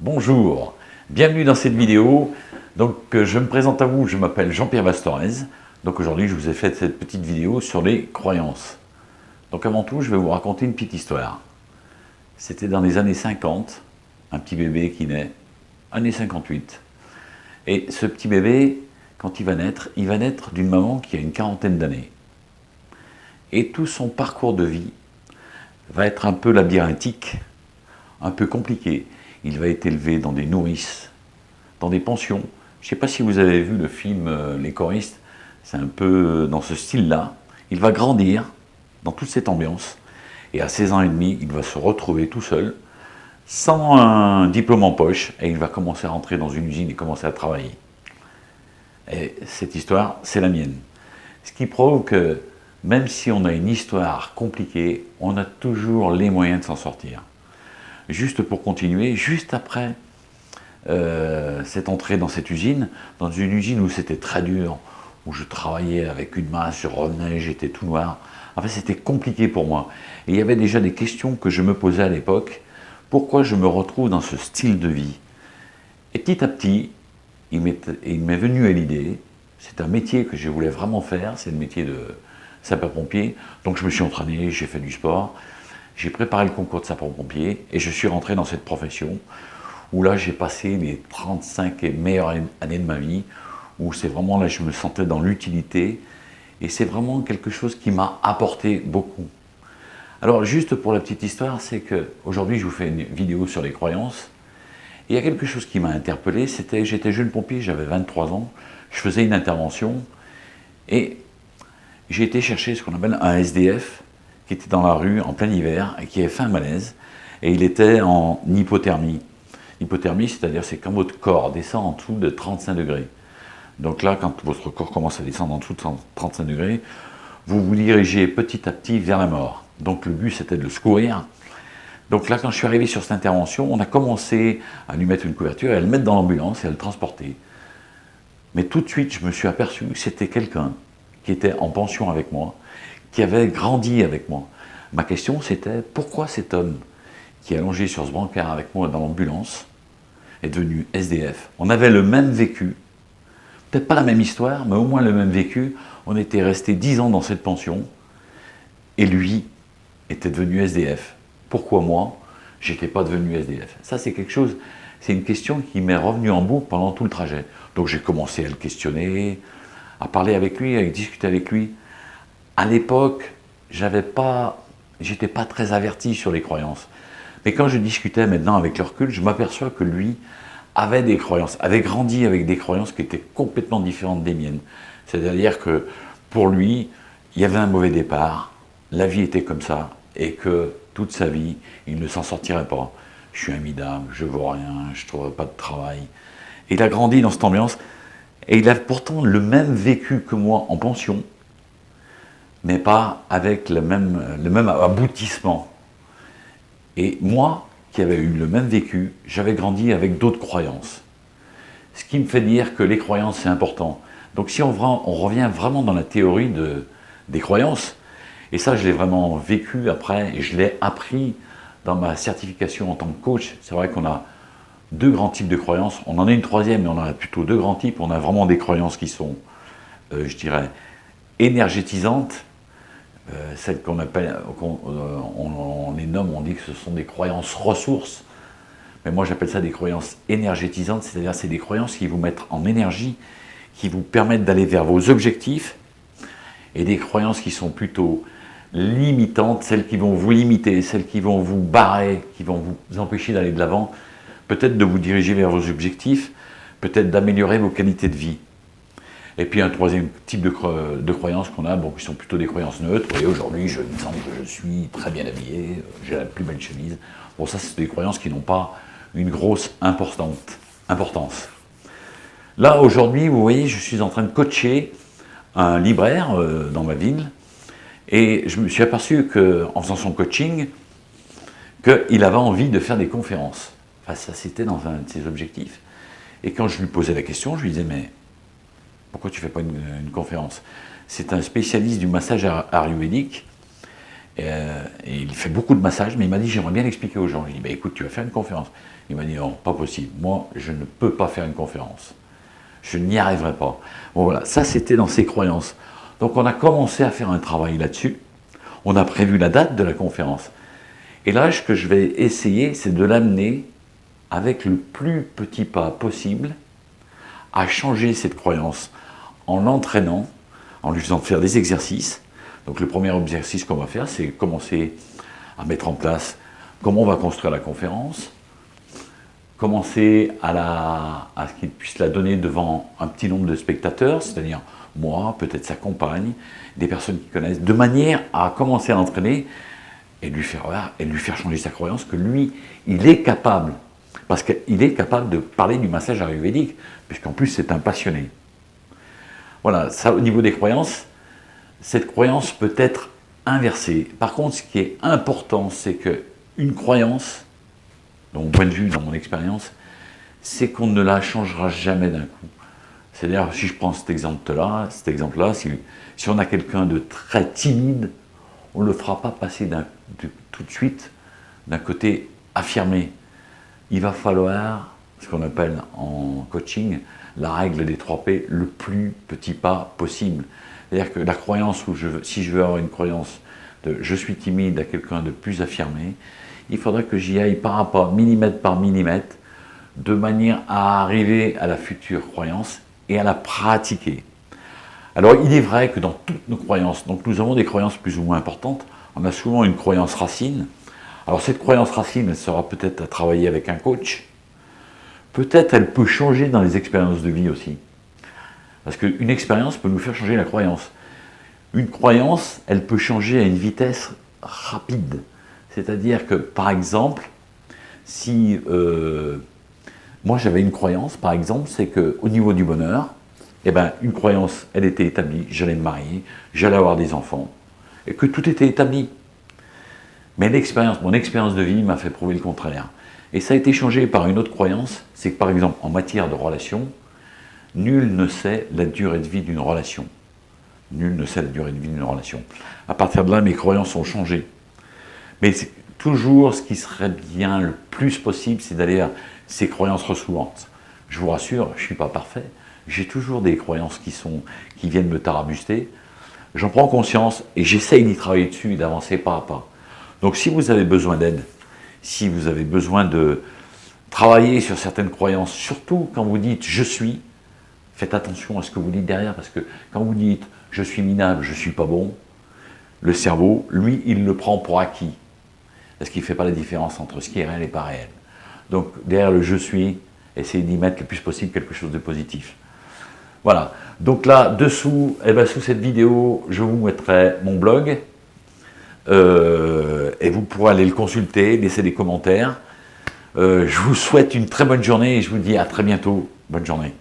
Bonjour, bienvenue dans cette vidéo. Donc je me présente à vous, je m'appelle Jean-Pierre Bastorez. Donc aujourd'hui je vous ai fait cette petite vidéo sur les croyances. Donc avant tout je vais vous raconter une petite histoire. C'était dans les années 50, un petit bébé qui naît, années 58. Et ce petit bébé, quand il va naître d'une maman qui a une quarantaine d'années. Et tout son parcours de vie va être un peu labyrinthique, un peu compliqué. Il va être élevé dans des nourrices, dans des pensions. Je ne sais pas si vous avez vu le film Les choristes, c'est un peu dans ce style-là. Il va grandir dans toute cette ambiance. Et à 16 ans et demi, il va se retrouver tout seul, sans un diplôme en poche, et il va commencer à rentrer dans une usine et commencer à travailler. Et cette histoire, c'est la mienne. Ce qui prouve que même si on a une histoire compliquée, on a toujours les moyens de s'en sortir. Juste pour continuer, juste après cette entrée dans cette usine, dans une usine où c'était très dur, où je travaillais avec une main, je revenais, j'étais tout noir. Enfin, c'était compliqué pour moi. Et il y avait déjà des questions que je me posais à l'époque. Pourquoi je me retrouve dans ce style de vie? Et petit à petit, il m'est venu à l'idée, c'est un métier que je voulais vraiment faire, c'est le métier de sapeur-pompier. Donc je me suis entraîné, j'ai fait du sport. J'ai préparé le concours de sapeur-pompier et je suis rentré dans cette profession où là j'ai passé les 35 meilleures années de ma vie, où c'est vraiment là je me sentais dans l'utilité et c'est vraiment quelque chose qui m'a apporté beaucoup. Alors juste pour la petite histoire, c'est que aujourd'hui je vous fais une vidéo sur les croyances. Et il y a quelque chose qui m'a interpellé, j'étais jeune pompier, j'avais 23 ans, je faisais une intervention et j'ai été chercher ce qu'on appelle un SDF qui était dans la rue en plein hiver et qui avait fait un malaise, et il était en hypothermie. Hypothermie, c'est-à-dire c'est quand votre corps descend en dessous de 35 degrés. Donc là, quand votre corps commence à descendre en dessous de 35 degrés, vous vous dirigez petit à petit vers la mort. Donc le but, c'était de le secourir. Donc là, quand je suis arrivé sur cette intervention, on a commencé à lui mettre une couverture et à le mettre dans l'ambulance et à le transporter. Mais tout de suite, je me suis aperçu que c'était quelqu'un qui était en pension avec moi, qui avait grandi avec moi. Ma question, c'était pourquoi cet homme qui est allongé sur ce brancard avec moi dans l'ambulance est devenu SDF. On avait le même vécu, peut-être pas la même histoire, mais au moins le même vécu. On était resté 10 ans dans cette pension, et lui était devenu SDF. Pourquoi moi, j'étais pas devenu SDF? Ça, c'est quelque chose, c'est une question qui m'est revenue en boucle pendant tout le trajet. Donc j'ai commencé à le questionner, à parler avec lui, à discuter avec lui. À l'époque, j'étais pas très averti sur les croyances. Mais quand je discutais maintenant avec le recul, je m'aperçois que lui avait des croyances, avait grandi avec des croyances qui étaient complètement différentes des miennes. C'est-à-dire que pour lui, il y avait un mauvais départ, la vie était comme ça, et que toute sa vie, il ne s'en sortirait pas. Je suis un midame, je ne vaux rien, je ne trouverai pas de travail. Et il a grandi dans cette ambiance, et il a pourtant le même vécu que moi en pension, mais pas avec le même aboutissement. Et moi, qui avais eu le même vécu, j'avais grandi avec d'autres croyances. Ce qui me fait dire que les croyances, c'est important. Donc si on revient vraiment dans la théorie des croyances, et ça je l'ai vraiment vécu après, et je l'ai appris dans ma certification en tant que coach. C'est vrai qu'on a deux grands types de croyances. On en a une troisième, mais on en a plutôt deux grands types. On a vraiment des croyances qui sont, je dirais, énergétisantes. Celles qu'on appelle, on les nomme, on dit que ce sont des croyances ressources. Mais moi j'appelle ça des croyances énergétisantes, c'est-à-dire c'est des croyances qui vous mettent en énergie, qui vous permettent d'aller vers vos objectifs, et des croyances qui sont plutôt limitantes, celles qui vont vous limiter, celles qui vont vous barrer, qui vont vous empêcher d'aller de l'avant, peut-être de vous diriger vers vos objectifs, peut-être d'améliorer vos qualités de vie. Et puis un troisième type de croyances qu'on a, bon, qui sont plutôt des croyances neutres. Et aujourd'hui, je me sens que je suis très bien habillé, j'ai la plus belle chemise. Bon, ça, c'est des croyances qui n'ont pas une grosse importance. Là, aujourd'hui, vous voyez, je suis en train de coacher un libraire dans ma ville. Et je me suis aperçu qu'en faisant son coaching, qu'il avait envie de faire des conférences. Enfin, ça, c'était dans un de ses objectifs. Et quand je lui posais la question, je lui disais, mais pourquoi tu ne fais pas une conférence? C'est un spécialiste du massage ayurvédique Et il fait beaucoup de massages, mais il m'a dit, j'aimerais bien l'expliquer aux gens. Je lui ai dit, bah, écoute, tu vas faire une conférence. Il m'a dit, non, pas possible. Moi, je ne peux pas faire une conférence. Je n'y arriverai pas. Bon, voilà, ça, c'était dans ses croyances. Donc, on a commencé à faire un travail là-dessus. On a prévu la date de la conférence. Et là, ce que je vais essayer, c'est de l'amener avec le plus petit pas possible à changer cette croyance en l'entraînant, en lui faisant faire des exercices. Donc le premier exercice qu'on va faire, c'est commencer à mettre en place comment on va construire la conférence, commencer à ce qu'il puisse la donner devant un petit nombre de spectateurs, c'est-à-dire moi, peut-être sa compagne, des personnes qui connaissent, de manière à commencer à l'entraîner et lui faire changer sa croyance que lui, il est capable, parce qu'il est capable de parler du massage ayurvédique, puisqu'en plus c'est un passionné. Voilà, ça au niveau des croyances, cette croyance peut être inversée. Par contre, ce qui est important, c'est qu'une croyance, de mon point de vue, dans mon expérience, c'est qu'on ne la changera jamais d'un coup. C'est-à-dire, si je prends cet exemple-là, si on a quelqu'un de très timide, on ne le fera pas passer tout de suite d'un côté affirmé. Il va falloir, ce qu'on appelle en coaching, la règle des 3 P, le plus petit pas possible. C'est-à-dire que la croyance si je veux avoir une croyance de je suis timide à quelqu'un de plus affirmé, il faudra que j'y aille pas à pas, millimètre par millimètre, de manière à arriver à la future croyance et à la pratiquer. Alors il est vrai que dans toutes nos croyances, donc nous avons des croyances plus ou moins importantes, on a souvent une croyance racine. Alors cette croyance racine, elle sera peut-être à travailler avec un coach, peut-être elle peut changer dans les expériences de vie aussi. Parce qu'une expérience peut nous faire changer la croyance. Une croyance, elle peut changer à une vitesse rapide. C'est-à-dire que, par exemple, si moi j'avais une croyance, par exemple, c'est qu'au niveau du bonheur, eh ben, une croyance, elle était établie, j'allais me marier, j'allais avoir des enfants, et que tout était établi. Mais mon expérience de vie m'a fait prouver le contraire. Et ça a été changé par une autre croyance, c'est que par exemple, en matière de relations, nul ne sait la durée de vie d'une relation. Nul ne sait la durée de vie d'une relation. À partir de là, mes croyances ont changé. Mais toujours, ce qui serait bien le plus possible, c'est d'aller vers ces croyances ressouvantes. Je vous rassure, je ne suis pas parfait. J'ai toujours des croyances qui viennent me tarabuster. J'en prends conscience et j'essaye d'y travailler dessus et d'avancer pas à pas. Donc si vous avez besoin d'aide, si vous avez besoin de travailler sur certaines croyances, surtout quand vous dites « je suis », faites attention à ce que vous dites derrière, parce que quand vous dites « je suis minable, je ne suis pas bon », le cerveau, lui, il le prend pour acquis. Parce qu'il ne fait pas la différence entre ce qui est réel et pas réel. Donc derrière le « je suis », essayez d'y mettre le plus possible quelque chose de positif. Voilà. Donc là, dessous, sous cette vidéo, je vous mettrai mon blog. Et vous pourrez aller le consulter, laisser des commentaires. Je vous souhaite une très bonne journée et je vous dis à très bientôt. Bonne journée.